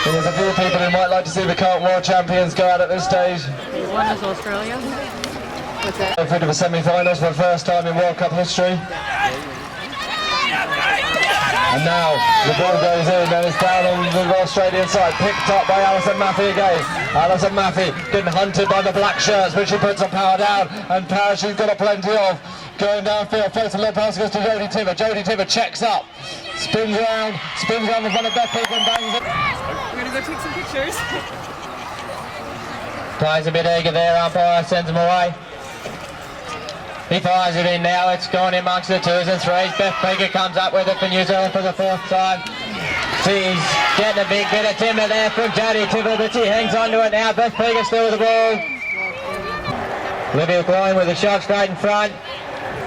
There's a few people who might like to see the current world champions go out at this stage. One is Australia. What's that? Through to the semi-finals for the first time in World Cup history. And now the ball goes in and it's down on the Australian side, picked up by Alison Maffey again. Alison Maffey getting hunted by the black shirts, but she puts her power down, and power she's got a plenty of. Going downfield, first a little pass goes to Jodie Timmer. Jodie Timmer checks up, spins around in front of Beth Peake and bangs it. We're going to go take some pictures. Plays a bit eager there, umpire sends him away. He fires it in now, it's gone in amongst the twos and threes. Beth Peake comes up with it for New Zealand for the fourth time. She's getting a big bit of timber there from Jodie Timmer, but she hangs on to it now. Beth Peake still with the ball. Olivia Gloin with a shot straight in front.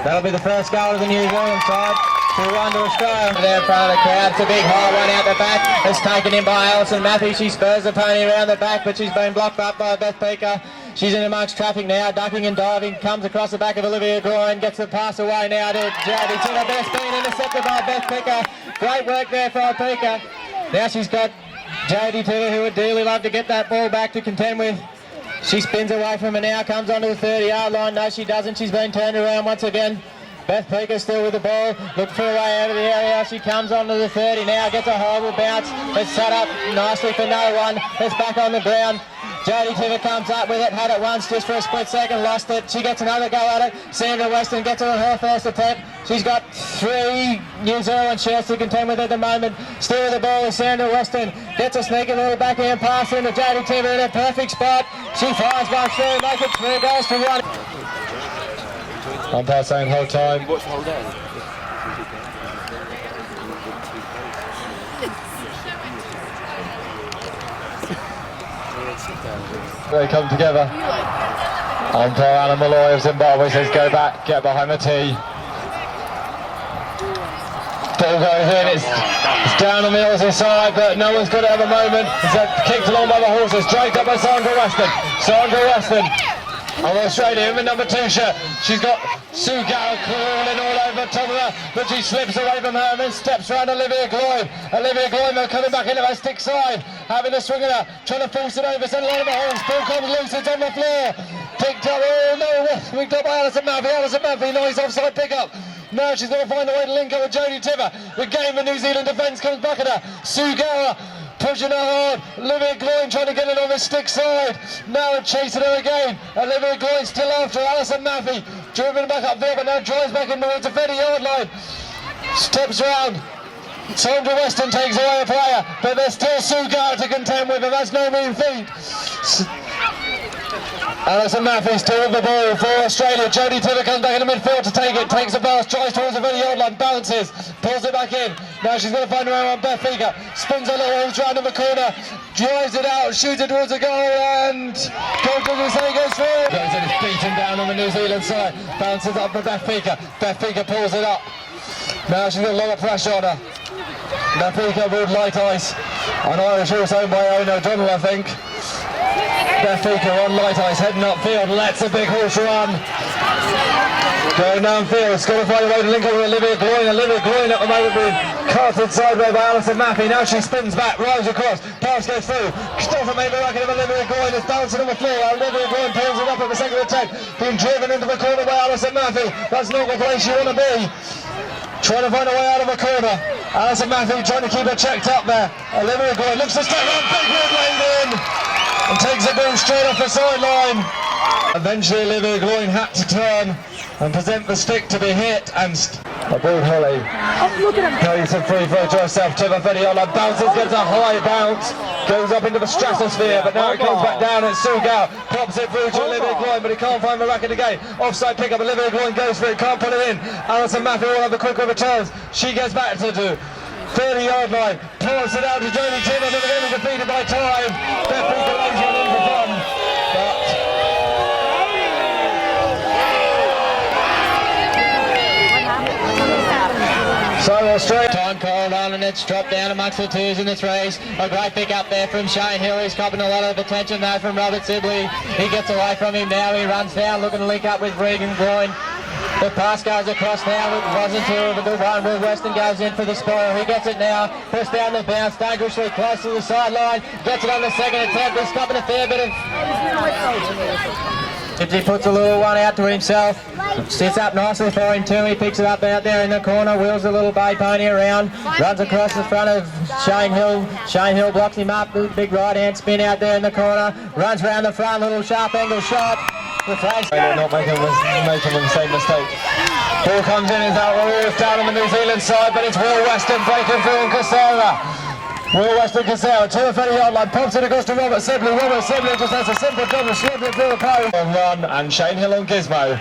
That'll be the first goal of the New Zealand side. 2-1 to Australia. There in front of the crowd, it's a big high one out the back. It's taken in by Alison Maffey. She spurs the pony around the back, but she's been blocked up by Beth Peake. She's in amongst traffic now, ducking and diving, comes across the back of Olivia Gloin, gets the pass away now to Jodie Timmer. Best being intercepted by Beth Peake. Great work there for Peake. Now she's got Jodie Timmer, who would dearly love to get that ball back to contend with. She spins away from her now, comes onto the 30-yard line. No, she doesn't. She's been turned around once again. Beth Peake still with the ball, looking for a way out of the area. She comes onto the 30 now, gets a horrible bounce. It's set up nicely for no one. It's back on the ground. Jodie Timmer comes up with it, had it once just for a split second, lost it. She gets another go at it. Sandra Weston gets it on her first attempt. She's got 3 New Zealand shirts to contend with at the moment. Still with the ball is Sandra Weston. Gets a sneaky little backhand pass into Jodie Timmer in a perfect spot. She fires one through, make it 3 goals to 1. Umpire saying hold time. Watch the whole day. They come together. Umpire Alan Malloy of Zimbabwe says go back, get behind the tee. Ball goes in, it's down on the Aussie side, but no one's got it at the moment. It's kicked along by the horses, dragged up by Sandra Weston. Sandra Weston of Australia in the number 2 shirt. She's got Sue Garrett crawling all over top of her, but she slips away from her and then steps around Olivia Gloin. Olivia Gloin coming back into her stick side, having a swing at her, trying to force it over, send a lot of the horns. Ball comes loose, it's on the floor. Picked up, oh no, picked up by Alison Maffey. Alison Maffey, nice offside pickup. Now she's going to find a way to link up with Jodie Timmer. Again, the New Zealand defence comes back at her. Sue Garrett pushing her hard. Olivia Gloin trying to get it on the stick side. Now chasing her again. Olivia Gloin still after Alison Maffey. Driven back up there, but now drives back in towards the 30-yard line. Steps round. Sandra Weston takes away a player, but there's still Sue Garrett to contend with, and that's no mean feat. Alison Maffey still with the ball for Australia. Jodie Timmer comes back in the midfield to take it, takes a pass, drives towards the 30-yard line, bounces, pulls it back in. Now she's going to find her way on Beth Peake. Spins her little horns round in the corner, drives it out, shoots it towards the goal, and goes through. Goes in, it's beaten down on the New Zealand side, bounces up for Beth Peake. Beth Peake pulls it up. Now she's got a lot of pressure on her. Beth Peake aboard light ice. An Irish horse owned by Owen O'Donnell, I think. Beth Peake on light ice, heading upfield, lets a big horse run. Going downfield, it's going to find a way to link up with Olivia Gloin. Olivia Gloin at the moment being carted sideways by Alison Maffey. Now she spins back, rides across, pass goes through. Doesn't make the racket of Olivia Gloin, it's bouncing on the floor. Olivia Gloin pulls it up at the second attempt, being driven into the corner by Alison Maffey. That's not the place you want to be. Trying to find a way out of a corner. Alison Maffey trying to keep her checked up there. Olivia Gloin looks to step on, big red laid in, and takes the ball straight off the sideline. Eventually Olivia Gloin had to turn and present the stick to be hit, and aboard Holly. Oh, look at him. Carries a free throw to herself, to the 30-yard line, bounces, gets a high bounce, goes up into the stratosphere, but now it comes back down, and Sue Garrett pops it through to Olivia Gloin, but he can't find the racket again. Offside pickup, Olivia Gloin goes for it, can't put it in. Alison Maffey will have the quicker returns. She gets back to the 30-yard line, pulls it out to Jodie Timmer, never going to be defeated by time. Beth Peake lays one in for fun, but so Australia. Time called on, and it's dropped down amongst the 2s and the 3s. A great pick up there from Shane Hill. He's copping a lot of attention though from Robert Sibley. He gets away from him now. He runs down looking to link up with Regan Gloin. The pass goes across now. It wasn't to the one. Will Weston goes in for the spoil. He gets it now. Pushed down the bounce. Dangerously close to the sideline. Gets it on the second attempt. He's stopping a fair bit of... He puts a little one out to himself. Sits up nicely for him too. He picks it up out there in the corner. Wheels a little bay pony around. Runs across the front of Shane Hill. Shane Hill blocks him up. Big right hand spin out there in the corner. Runs round the front. Little sharp angle shot. The flash. They're not making the same mistake. Ball comes in. It's out. It's down on the New Zealand side, but it's Will Weston breaking through on Casera. Will Weston Casera to the 30-yard line, pumps it across to Robert Sibley. Robert Sibley just has a simple job of slipping through the post. On run, and Shane Hill on Gizmo.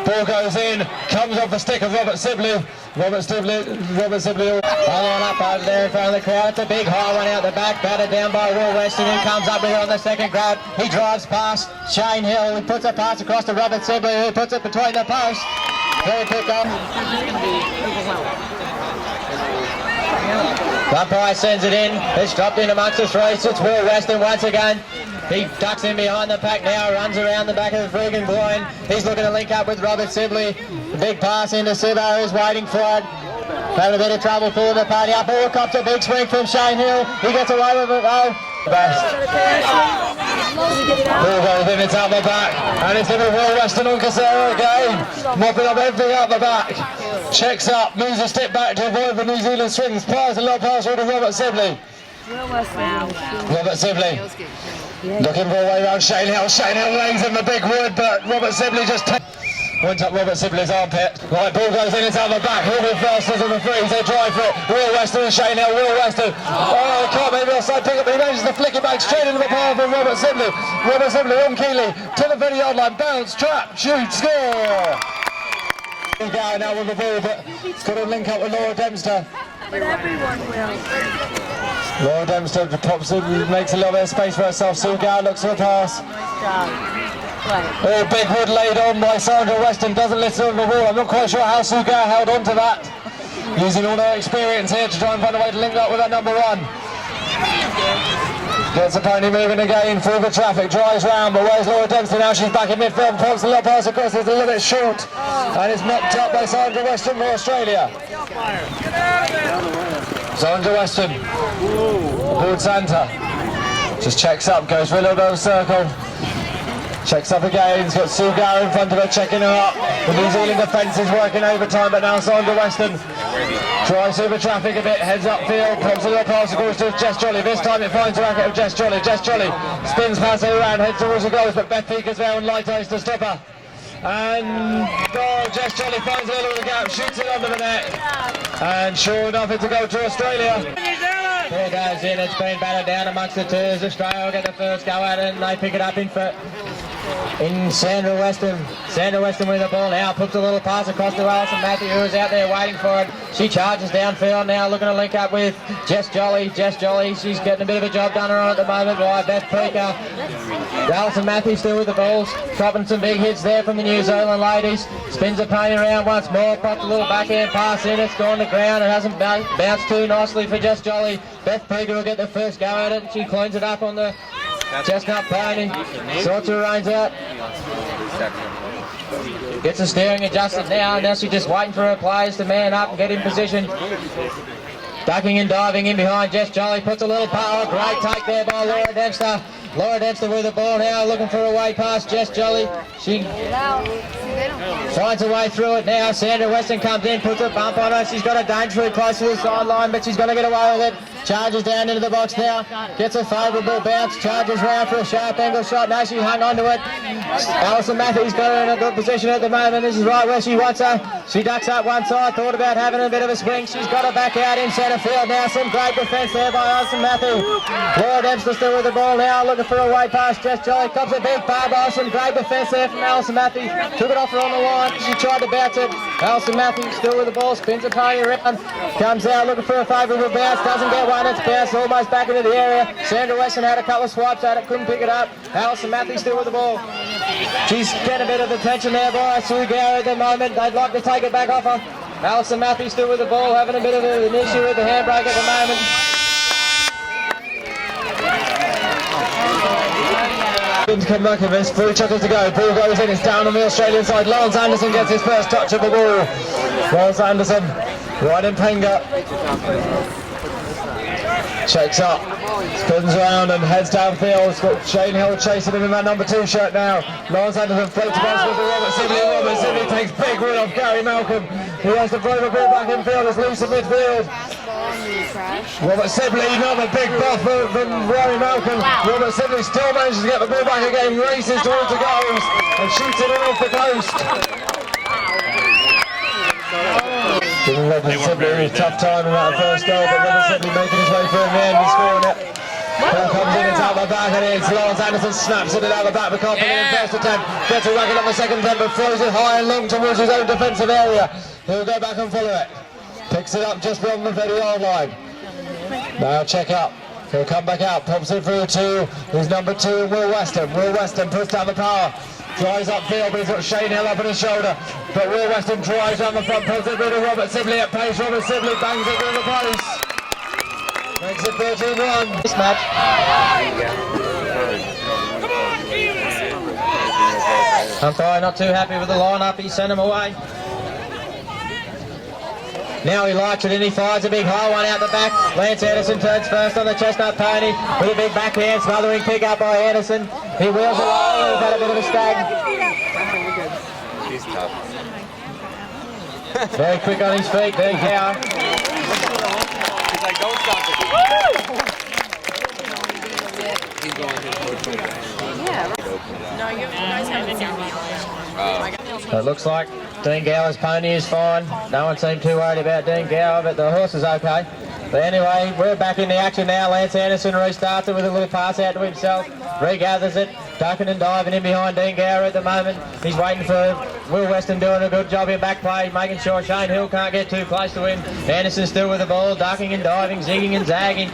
Ball goes in, comes off the stick of Robert Sibley. Robert Sibley. Following up over there in front of the crowd. It's a big high one out the back, batted down by Will Weston, who comes up with it on the second grab. He drives past Shane Hill. He puts a pass across to Robert Sibley, who puts it between the posts. Very quick on. Umpire sends it in. It's dropped in amongst the three. It's Will Weston once again. He ducks in behind the pack now, runs around the back of the friggin' groin. He's looking to link up with Robert Sibley. The big pass into Sibbo, who's waiting for it. Having a bit of trouble pulling the party up. All cops a big swing from Shane Hill. He gets away with it though. Ball goes in, it's out the back. And it's going to Will Weston on Casera again. Mopping up everything out the back. Checks up, moves a step back to avoid the New Zealand swings. Plies a little pass to Robert Sibley. Robert Sibley. Looking for a way around Shane Hill. Shane Hill lays in the big wood, but Robert Sibley just went up Robert Sibley's armpit. Right, ball goes in, it's out the back. He'll be first as on the freeze. They drive for it. Will Weston and Shane Hill. Will Weston. Oh, can't maybe offside pick up, but he manages to flick it back straight into the path of Robert Sibley. Robert Sibley on Keeley to the 30-yard line. Bounce, trap, shoot, score. He's going now with the ball, but it's got to link up with Laura Dempster. But everyone will. Laura Dempster pops in, makes a little bit of space for herself. Sugar looks for a pass. Oh, big wood laid on by Sandra Weston, doesn't listen on the ball. I'm not quite sure how Sugar held on to that. Using all her experience here to try and find a way to link up with that number one. Gets the pony moving again through the traffic, drives round, but where's Laura Dempster now? She's back in midfield, pops a little pass across, it's a little bit short, and it's knocked up by Sandra Weston for Australia. Sandra Weston, Lord Santa, just checks up, goes for a little bit of a circle, checks up again, he's got Sugar in front of her, checking her up. The New Zealand defence is working overtime, but now Sandra Weston drives through the traffic a bit, heads upfield, pops a little pass across to Jess Jolly. This time it finds the racket of Jess Jolly. Jess Jolly spins past her around, heads towards the goals, but Beth Peaker's there on light eyes to stop her. And Jess Jolly finds a little gap, shoots it under the net, and sure enough it's a goal to Australia. Ball goes in, it's been battered down amongst the twos. Australia will get the first go at it, and they pick it up in Sandra Weston. Sandra Weston with the ball now, puts a little pass across to Alison Matthew, who is out there waiting for it. She charges downfield now, looking to link up with Jess Jolly. Jess Jolly, she's getting a bit of a job done on at the moment by Beth Preaker. Alison Matthew still with the balls, dropping some big hits there from the New Zealand ladies. Spins the pony around once more, pops a little backhand pass in, it's gone to ground, it hasn't bounced too nicely for Jess Jolly. Beth Preaker will get the first go at it, she cleans it up on the chestnut pony, sorts her reins out. Gets the steering adjusted now, and now she's just waiting for her players to man up and get in position. Ducking and diving in behind Jess Jolly, puts a little power, great take there by Laura Dempster. Laura Dempster with the ball now, looking for a way past Jess Jolly. She finds her way through it now. Sandra Weston comes in, puts a bump on her. She's got a dangerously close to the sideline, but she's going to get away with it. Charges down into the box now, gets a favourable bounce, charges round for a sharp angle shot. Now she hung on to it. Alison Matthews got her in a good position at the moment. This is right where she wants her. She ducks up one side, thought about having a bit of a swing. She's got her back out in centre field now. Some great defence there by Alison Matthews. Laura Dempster still with the ball now, looking for a way past Jess Jolly. Comes a big bar by some great defence there from Alison Matthews. Took it off her on the line. She tried to bounce it. Alison Matthews still with the ball, spins the pony around. Comes out looking for a favourable bounce, doesn't get one. It's bounced almost back into the area. Sandra Weston had a couple of swipes at it, couldn't pick it up. Alison Matthews still with the ball. She's getting a bit of attention there by Sugar at the moment. They'd like to take it back off her. Alison Matthews still with the ball, having a bit of an issue with the handbrake at the moment. To come back in this, 3 chuckers to go, ball goes in, it's down on the Australian side. Lawrence Anderson gets his first touch of the ball. Lawrence Anderson, right in Penga. Shakes up, spins around and heads downfield. It's got Shane Hill chasing him in that number 2 shirt now. Lawrence Anderson floats across with Robert Sibley. Robert Sibley takes big run off Gary Malcolm. He has to throw the ball back in field, it's loose in midfield. Robert Sibley, another big buff from Gary Malcolm. Robert Sibley still manages to get the ball back again, races towards the goals and shoots it in off the post. Giving Robert Sibley a tough time in that first goal, but Robert Sibley making his way through in the end and scoring it. Ball comes in, it's out the back, and it's Lawrence Anderson snaps it out the back, but can't put it in first attempt. Gets a racket on the second attempt, but throws it high and long towards his own defensive area. He'll go back and follow it. Picks it up just beyond the 30-yard line. Now check up. He'll come back out, pops it through to his number 2, Will Weston. Will Weston puts down the power. Drives upfield, but he's got Shane Hill up on his shoulder. But Will Weston drives down the front, pops it through to Robert Sibley at pace. Robert Sibley bangs it through the post. Makes it 13-1. This match. Umpire not too happy with the line-up, he sent him away. Now he likes it and he fires a big high one out the back. Lance Anderson turns first on the chestnut pony with a big backhand smothering pick up by Anderson. He wheels along, he's had a bit of a stag. He's tough. Very quick on his feet, Dean Cower. He's like, don't stop it. He's going to No, you guys haven't seen me. So it looks like Dean Gower's pony is fine. No one seemed too worried about Dean Gower, but the horse is okay. But anyway, we're back in the action now. Lance Anderson restarts it with a little pass out to himself. Regathers it, ducking and diving in behind Dean Gower at the moment. He's waiting for Will Weston doing a good job in back play, making sure Shane Hill can't get too close to him. Anderson still with the ball, ducking and diving, zigging and zagging.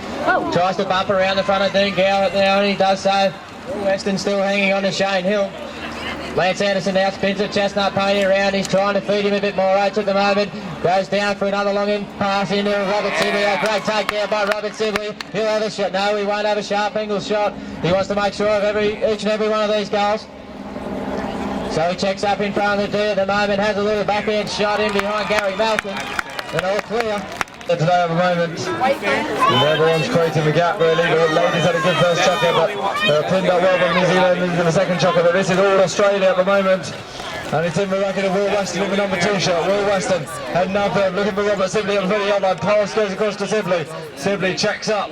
Tries to bump around the front of Dean Gower now, and he does so. Will Weston still hanging on to Shane Hill. Lance Anderson now spins a chestnut pony around. He's trying to feed him a bit more oats at the moment. Goes down for another long in pass into Robert Sibley. A great takedown by Robert Sibley. He'll have a shot. No, he won't have a sharp angle shot. He wants to make sure of each and every one of these goals. So he checks up in front of the D at the moment. Has a little backhand shot in behind Gary Malcolm. And all clear. Today at the moment, everyone's creating the gap really. The ladies had a good first chucker, but pinned up well by New Zealand into the second chucker, but this is all Australia at the moment. And it's in the racket of Will Weston in the number 2 shirt. Will Weston heading up there, looking for Robert Sibley on the 30-yard line. Pass goes across to Sibley. Sibley checks up.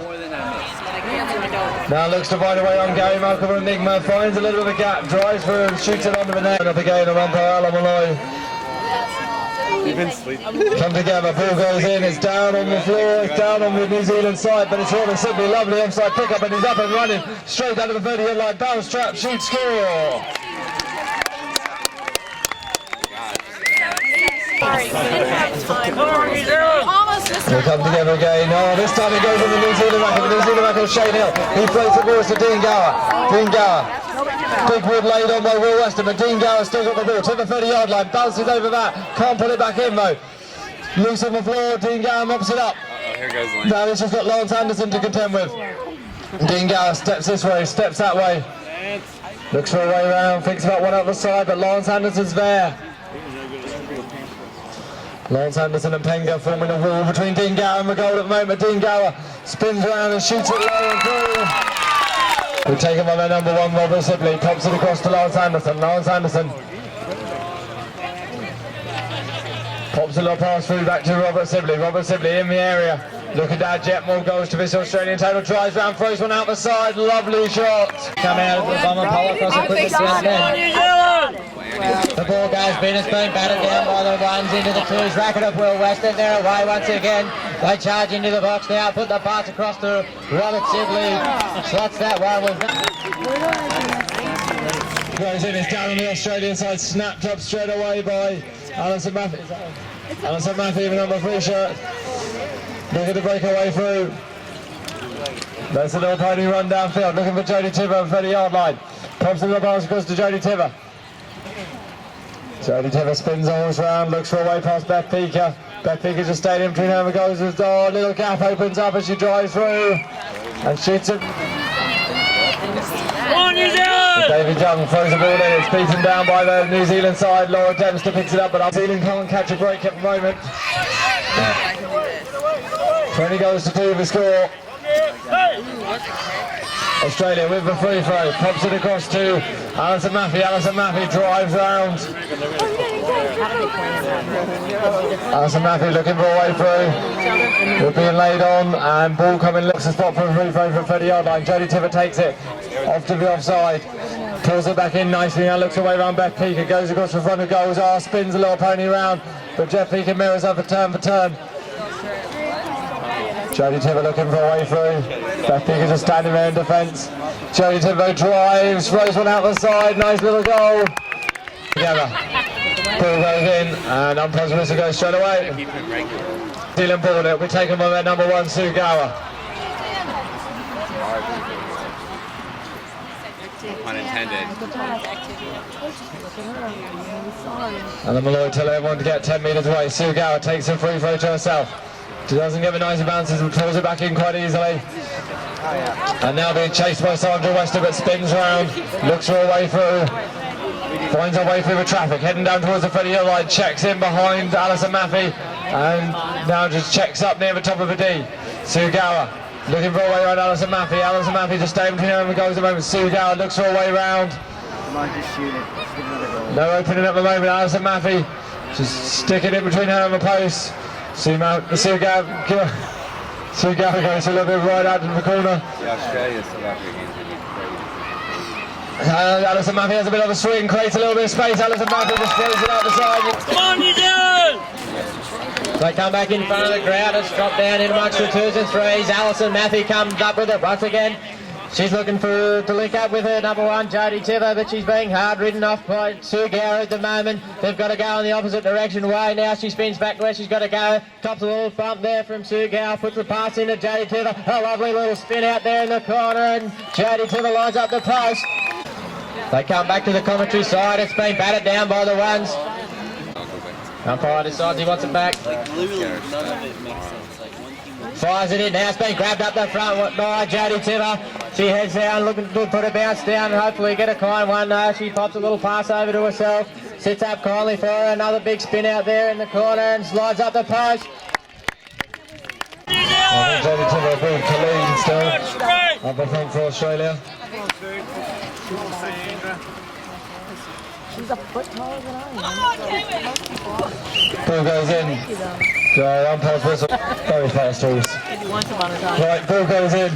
Now looks to find a way on Gary Malcolm and Enigma. Finds a little bit of a gap, drives through and shoots it onto the net. Up again on umpire Alan Malloy. You've been sleeping. Come together, ball goes in, it's down on the floor, it's down on the New Zealand side, but it's Robert Sibley, lovely offside pickup, and he's up and running, straight out of the 30-yard line, bounce trap, shoot, score! Sorry, we didn't have time. Almost this They come together again. Oh, this time it goes on the New Zealand racket. The New Zealand racket of Shane Hill. He floats the ball to Dean Gower. Dean Gower. Big wood laid on by Will Weston, but Dean Gower still got the ball to the 30-yard line. Bounces over that. Can't put it back in though. Loose on the floor. Dean Gower mops it up. Here goes Lane. Now it's just got Lawrence Anderson to contend with. Dean Gower steps this way, steps that way. Looks for a way around, thinks about one other side, but Lawrence Anderson's there. Lawrence Anderson and Penga forming a wall between Dean Gower and the goal at the moment. Dean Gower spins around and shoots it low and through. We've taken by their number 1, Robert Sibley. Pops it across to Lawrence Anderson. Lawrence Anderson pops a little pass through back to Robert Sibley. Robert Sibley in the area. Looking down, jet more goes to this Australian total. Drives round, throws one out the side. Lovely shot. Come out of the bomber Polocrosse equipment down there. The ball goes in, it's been batted down by the 1s into the 2s. Racket of Will Weston, they're away once again. They charge into the box now, put the pass across to Robert Sibley. Slots that one with goes in, it's down on the Australian side, snapped up straight away by Alison Maffey. Alison Maffey, the number 3 shirt. Looking to break away through. That's a little pony run downfield, looking for Jodie Tiver on the 30-yard line. Pops in the pass across to Jodie Tiver. Jodie Tiver spins the horse round, looks for a way past Beth Peaker. Beth Peaker just stayed in between her and goes as door. Little gap opens up as she drives through and shoots it. on, New Zealand! David Young throws the ball in. It's beaten down by the New Zealand side. Laura Dempster picks it up, but New Zealand can't catch a break at the moment. 20 goals to 2 the score. Australia with the free throw, pops it across to Alison Maffey. Alison Maffey drives round. Alison Maffey looking for a way through. We're being laid on, and ball coming, looks a spot for a free throw from 30-yard line. Jodie Tiver takes it off to the offside. Pulls it back in nicely now, looks away around Beth Peaker, goes across the front of goals, spins a little pony round, but Jeff Peaker mirrors up for turn. Jodie Tiver looking for a way through. Beth Peaker just standing there in defence. Jodie Tiver drives, throws one out the side, nice little goal. Together. Ball goes in, and umpires whistle goes straight away. New Zealand ball, it'll be taken by their number 1, Sue Gower. Unintended. And the Malloy tell everyone to get 10 metres away. Sue Gower takes a free throw to herself. She doesn't give a nice bounces and pulls it back in quite easily. And now being chased by Sandra Wester, but spins round, looks for a way through, finds her way through the traffic, heading down towards the 30-yard line, checks in behind Alison Maffey, and now just checks up near the top of the D. Sue Gower looking for a way around Alison Maffey. Alison Maffey just staying between her and the goals at the moment. Sue Gower looks for a way round. No opening at the moment. Alison Maffey just sticking it between her and the post. Sue Gower goes a little bit right out in the corner. Alison Maffey has a bit of a swing, creates a little bit of space. Alison Maffey just throws it out the side. Come on, New Zealand! They come back in front of the crowd. It's dropped down in amongst the 2s and 3s. Alison Maffey comes up with it once again. She's looking to link up with her number 1, Jodie Tiver, but she's being hard ridden off by Sue Gower at the moment. They've got to go in the opposite direction way now. She spins back where she's got to go. Tops a little bump there from Sue Gower, puts the pass into Jodie Tiver. A lovely little spin out there in the corner, and Jodie Tiver lines up the post. They come back to the commentary side. It's been battered down by the 1s. Umpire decides he wants it back. Literally none of it makes sense. Fires it in now. It's been grabbed up the front by Jodie Tiver. She heads down, looking to put a bounce down and hopefully get a kind one. She pops a little pass over to herself, sits up kindly for her. Another big spin out there in the corner and slides up the post. I think Jodie Tiver will be to lead still. Up the front for Australia. She's a foot taller than I am. Ball goes in. So umpire's whistle. Very fast horse. Right, ball goes in.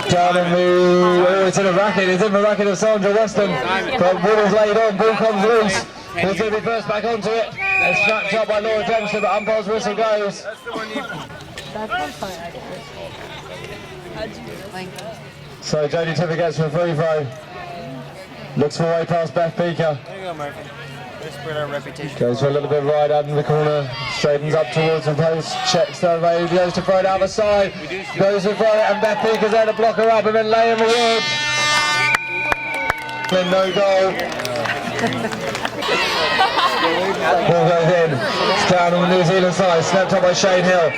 Down in the... it's in a racket. It's in the racket of Sandra Weston. But ball is laid on. Ball comes loose. He's going to be first back onto it. It's snapped up by Laura Dempster, but umpire's whistle goes. So Jodie Tiver gets for a free throw. Looks for a way past Beth Peaker. There you go, Murphy. Let's spread our reputation. Goes for a little bit right out in the corner. Straightens up towards the post. Checks the way. Goes to throw it out the side. Goes to throw it, and Beth Peaker's there to block her up and then lay in the wood. No goal. Ball goes in. It's down on the New Zealand side. Snapped up by Shane Hill.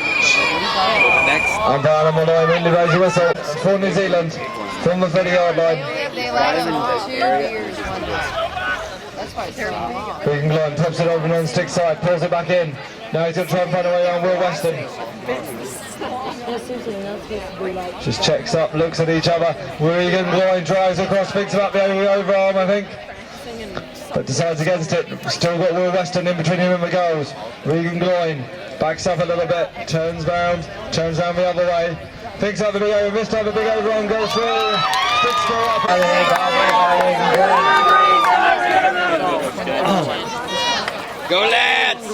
Umpire number 9 Windy raise the whistle for New Zealand from the 30-yard line. They allowed them 2 years. That's why it's so big. Regan Glenn tops it over non-stick side, pulls it back in. Now he's going to try and find a way on Will Weston. Just checks up, looks at each other. Regan Glenn drives across, picks him up the overarm, I think. But decides against it. Still got Will Weston in between him and the goals. Regan Glenn backs up a little bit, turns round the other way. Picks up the big over, this time the big overarm goes through. Sticks still up. Go lads!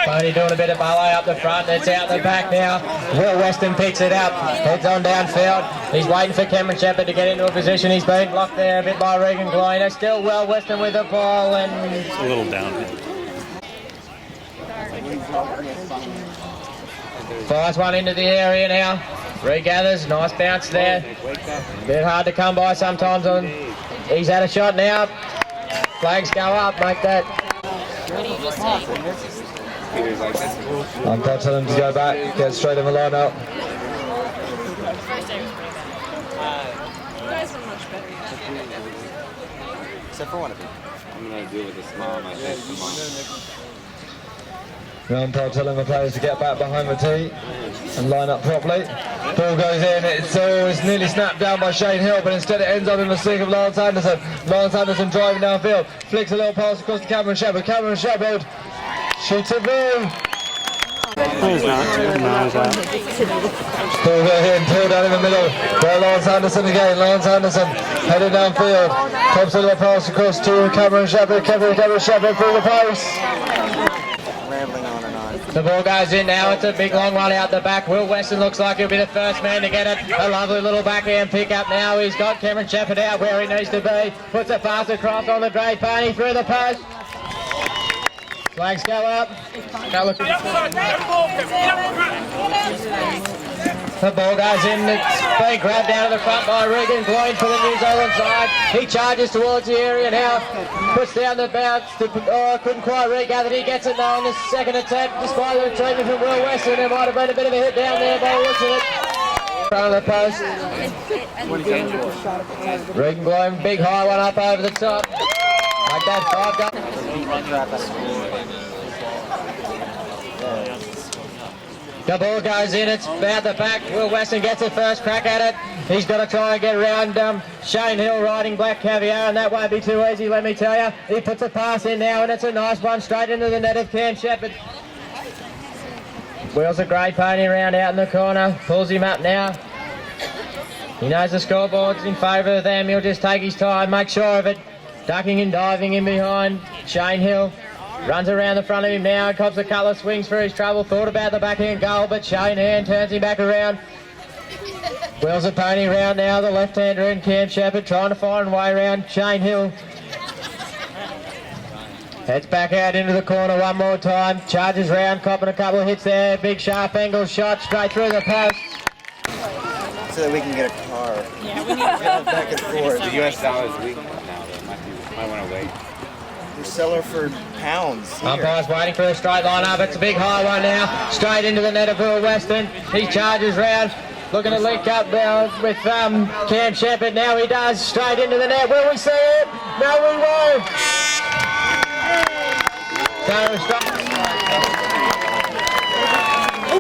Pony doing a bit of ballet up the front. It's out the back now. Will Weston picks it up. Heads on downfield. He's waiting for Cameron Shepherd to get into a position. He's been blocked there a bit by Regan Glenn. It's still Will Weston with the ball, and It's a little downhill. fires one into the area now. Regathers. Nice bounce there. Bit hard to come by sometimes. He's had a shot now. Flags go up. Make that. I'm telling him to go back, get straight in the line out. Except for one of you. I'm gonna do it with his mom, I think. The umpire telling the players to get back behind the tee and line up properly. Ball goes in, it's nearly snapped down by Shane Hill, but instead it ends up in the stick of Lance Anderson. Lance Anderson driving downfield, flicks a little pass across to Cameron Shepherd. Cameron Shepherd shoots it through. No, he's not. No, he's not. Ball goes in, pulled down in the middle. There Lance Anderson again. Lance Anderson heading downfield. Pops a little pass across to Cameron Shepherd. Cameron Shepherd through the post. Rambling on and on. The ball goes in now. It's a big long one out the back. Will Weston looks like he'll be the first man to get it. A lovely little backhand pick up now. He's got Cameron Shepherd out where he needs to be. Puts a pass across on the grey pony through the post. Flags go up. The ball goes in, it's being grabbed out of the front by Regan Gloin for the New Zealand side. He charges towards the area now, puts down the bounce, couldn't quite regather, he gets it now on the second attempt, despite the treatment from Will Weston. There might have been a bit of a hit down there by the looks of it. Front of the post. Regan Gloin, big high one up over the top. Like that, 5 goals. The ball goes in, it's out the back. Will Weston gets the first crack at it. He's got to try and get around Shane Hill riding Black Caviar, and that won't be too easy, let me tell you. He puts a pass in now, and it's a nice one straight into the net of Cam Shepherd. Wheels a grey pony around out in the corner, pulls him up now. He knows the scoreboard's in favour of them. He'll just take his time, make sure of it. Ducking and diving in behind Shane Hill. Runs around the front of him now, cops a couple of swings for his trouble. Thought about the backhand goal, but Shane Hand turns him back around. Wheels a pony round now, the left-hander in Cam Shepherd trying to find a way around Shane Hill. Heads back out into the corner one more time. Charges round, copping a couple of hits there. Big sharp angle shot straight through the post. So that we can get a car. Yeah, we need to go back and forth. The US dollar is weak now, though. Might want to wait. We sell her for pounds. Here. Umpire's waiting for a straight line up. It's a big high one now. Straight into the net of Will Weston. He charges round. Looking to link up with Cam Shepherd. Now he does. Straight into the net. Will we see it? No, we won't. So,